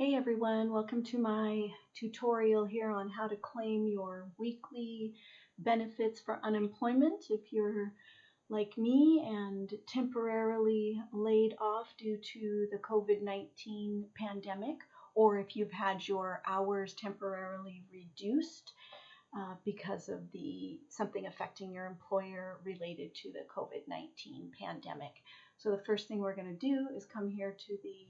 Hey everyone, welcome to my tutorial here on how to claim your weekly benefits for unemployment if you're like me and temporarily laid off due to the COVID-19 pandemic, or if you've had your hours temporarily reduced because of something affecting your employer related to the COVID-19 pandemic. So the first thing we're going to do is come here to the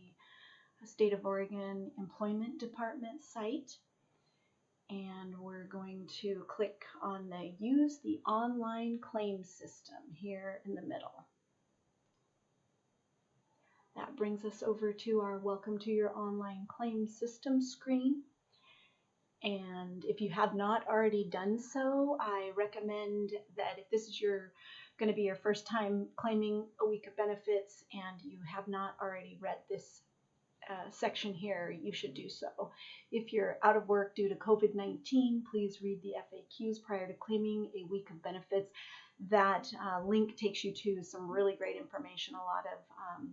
State of Oregon Employment Department site, and we're going to click on the Use the Online Claim System here in the middle. That brings us over to our Welcome to Your Online Claim System screen. And if you have not already done so, I recommend that if this is going to be your first time claiming a week of benefits and you have not already read this section here, you should do so. If you're out of work due to COVID-19, please read the FAQs prior to claiming a week of benefits. That link takes you to some really great information, a lot of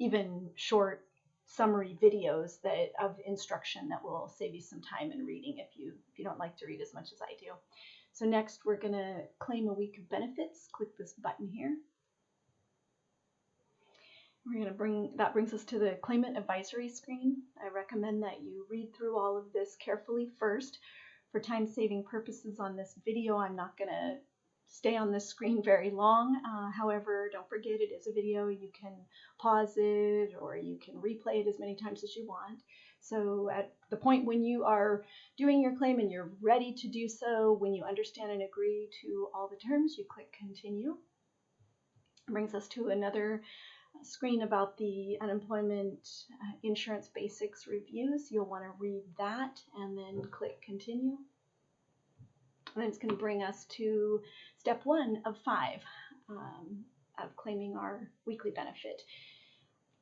even short summary videos of instruction that will save you some time in reading if you don't like to read as much as I do. So next we're going to claim a week of benefits. Click this button here. That brings us to the claimant advisory screen. I recommend that you read through all of this carefully first. For time-saving purposes on this video, I'm not going to stay on this screen very long. However, don't forget it is a video. You can pause it or you can replay it as many times as you want. So at the point when you are doing your claim and you're ready to do so, when you understand and agree to all the terms, you click continue. It brings us to another screen about the unemployment insurance basics reviews. You'll want to read that and then click continue. And then it's going to bring us to step 1 of 5 of claiming our weekly benefit.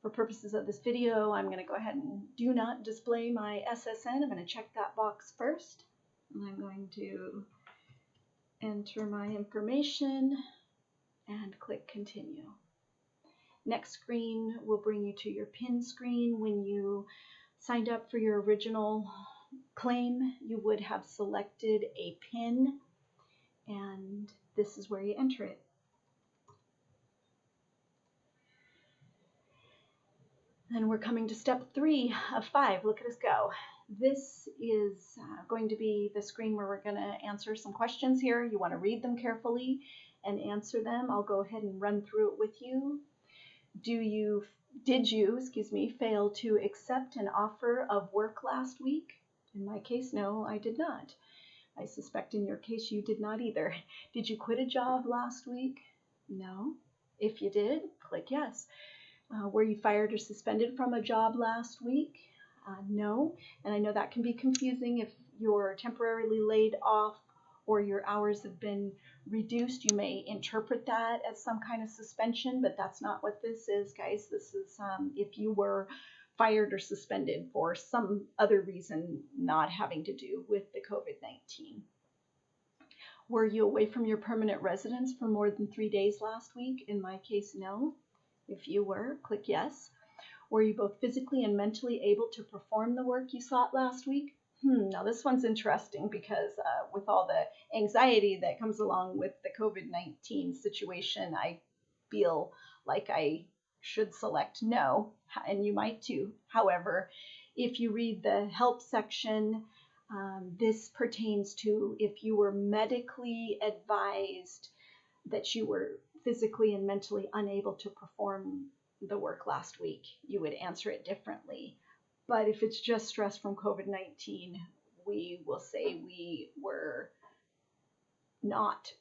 For purposes of this video, I'm going to go ahead and do not display my SSN. I'm going to check that box first. And I'm going to enter my information and click continue. Next screen will bring you to your PIN screen. When you signed up for your original claim, you would have selected a PIN, and this is where you enter it. Then we're coming to step 3 of 5. Look at us go. This is going to be the screen where we're going to answer some questions here. You want to read them carefully and answer them. I'll go ahead and run through it with you. Did you fail to accept an offer of work last week? In my case, no, I did not. I suspect in your case you did not either. Did you quit a job last week? No. If you did, click yes. Were you fired or suspended from a job last week? No. And I know that can be confusing if you're temporarily laid off or your hours have been reduced. You may interpret that as some kind of suspension, but that's not what this is, guys. This is if you were fired or suspended for some other reason not having to do with the COVID-19. Were you away from your permanent residence for more than 3 days last week? In my case, no. If you were, click yes. Were you both physically and mentally able to perform the work you sought last week? Now this one's interesting because with all the anxiety that comes along with the COVID-19 situation, I feel like I should select no, and you might too. However, if you read the help section, this pertains to if you were medically advised that you were physically and mentally unable to perform the work last week, you would answer it differently. But if it's just stress from COVID-19, we will say we were not.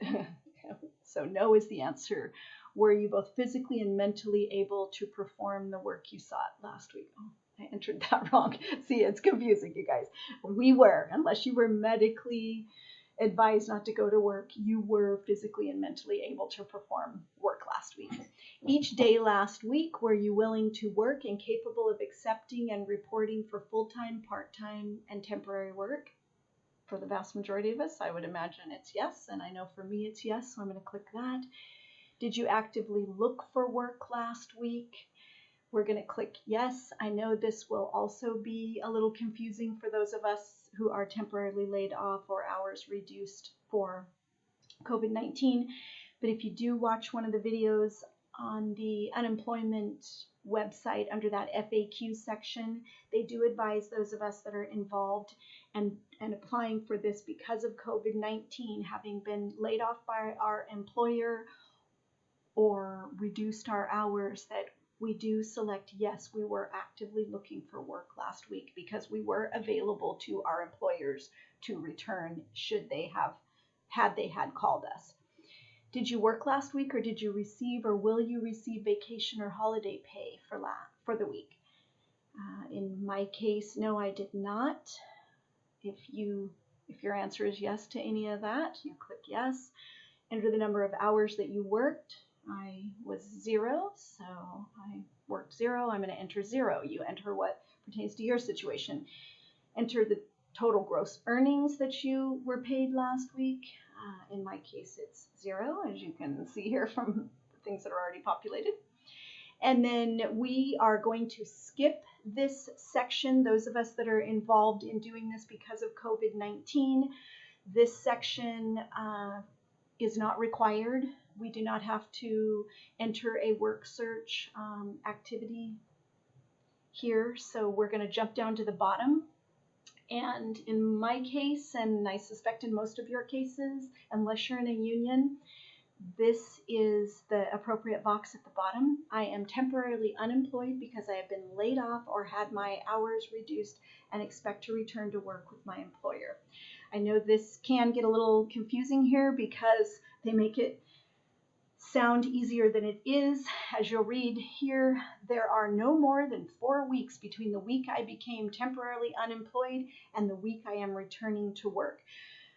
So no is the answer. Were you both physically and mentally able to perform the work you sought last week? Oh, I entered that wrong. See, it's confusing, you guys. We were, unless you were medically advised not to go to work, you were physically and mentally able to perform work last week. Each day last week, were you willing to work and capable of accepting and reporting for full-time, part-time, and temporary work? For the vast majority of us, I would imagine it's yes, and I know for me it's yes, so I'm going to click that. Did you actively look for work last week? We're going to click yes. I know this will also be a little confusing for those of us who are temporarily laid off or hours reduced for COVID-19. But if you do watch one of the videos on the unemployment website under that FAQ section, they do advise those of us that are involved and applying for this because of COVID-19, having been laid off by our employer or reduced our hours, that we do select yes, we were actively looking for work last week because we were available to our employers to return should they have had called us. Did you work last week, or did you receive or will you receive vacation or holiday pay for the week? In my case, no, I did not. If your answer is yes to any of that, you click yes. Enter the number of hours that you worked. I was 0, so I worked 0. I'm going to enter 0. You enter what pertains to your situation. Enter the total gross earnings that you were paid last week. In my case, it's 0, as you can see here from the things that are already populated. And then we are going to skip this section, those of us that are involved in doing this because of COVID-19. This section is not required. We do not have to enter a work search activity here. So we're going to jump down to the bottom. And in my case, and I suspect in most of your cases, unless you're in a union, this is the appropriate box at the bottom. I am temporarily unemployed because I have been laid off or had my hours reduced and expect to return to work with my employer. I know this can get a little confusing here because they make it sound easier than it is. As you'll read here, there are no more than 4 weeks between the week I became temporarily unemployed and the week I am returning to work.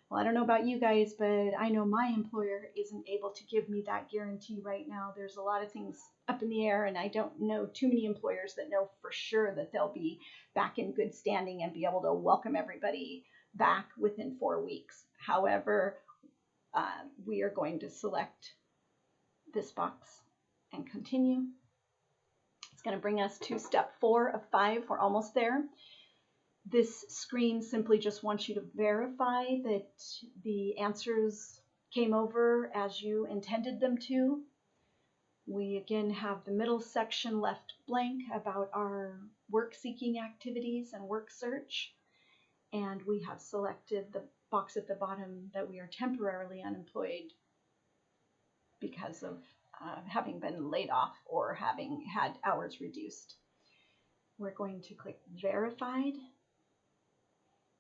Well, I don't know about you guys, but I know my employer isn't able to give me that guarantee right now. There's a lot of things up in the air, and I don't know too many employers that know for sure that they'll be back in good standing and be able to welcome everybody back within 4 weeks. However, we are going to select this box and continue. It's going to bring us to step 4 of 5. We're almost there. This screen simply just wants you to verify that the answers came over as you intended them to. We again have the middle section left blank about our work-seeking activities and work search. And we have selected the box at the bottom that we are temporarily unemployed because of having been laid off or having had hours reduced. We're going to click verified,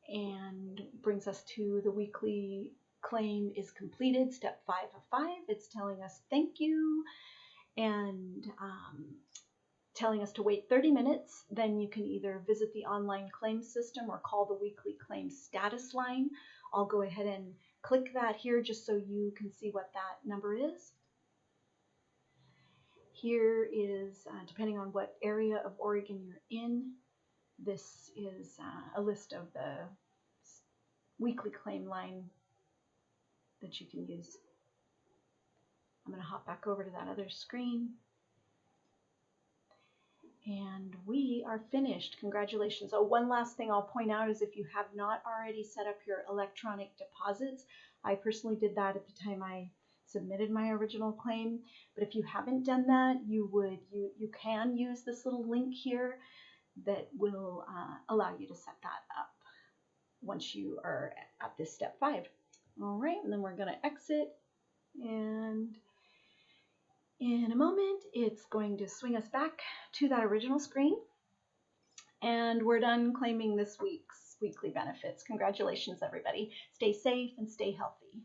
and brings us to the weekly claim is completed, step 5 of 5. It's telling us thank you and telling us to wait 30 minutes. Then you can either visit the online claim system or call the weekly claim status line. I'll go ahead and click that here just so you can see what that number is. Here is, depending on what area of Oregon you're in, this is a list of the weekly claim line that you can use. I'm going to hop back over to that other screen. And we are finished. Congratulations. Oh, one last thing I'll point out is if you have not already set up your electronic deposits, I personally did that at the time I submitted my original claim. But if you haven't done that, you can use this little link here that will allow you to set that up once you are at this step 5. All right, and then we're going to exit, and in a moment it's going to swing us back to that original screen, and we're done claiming this week's weekly benefits. Congratulations, everybody. Stay safe and stay healthy.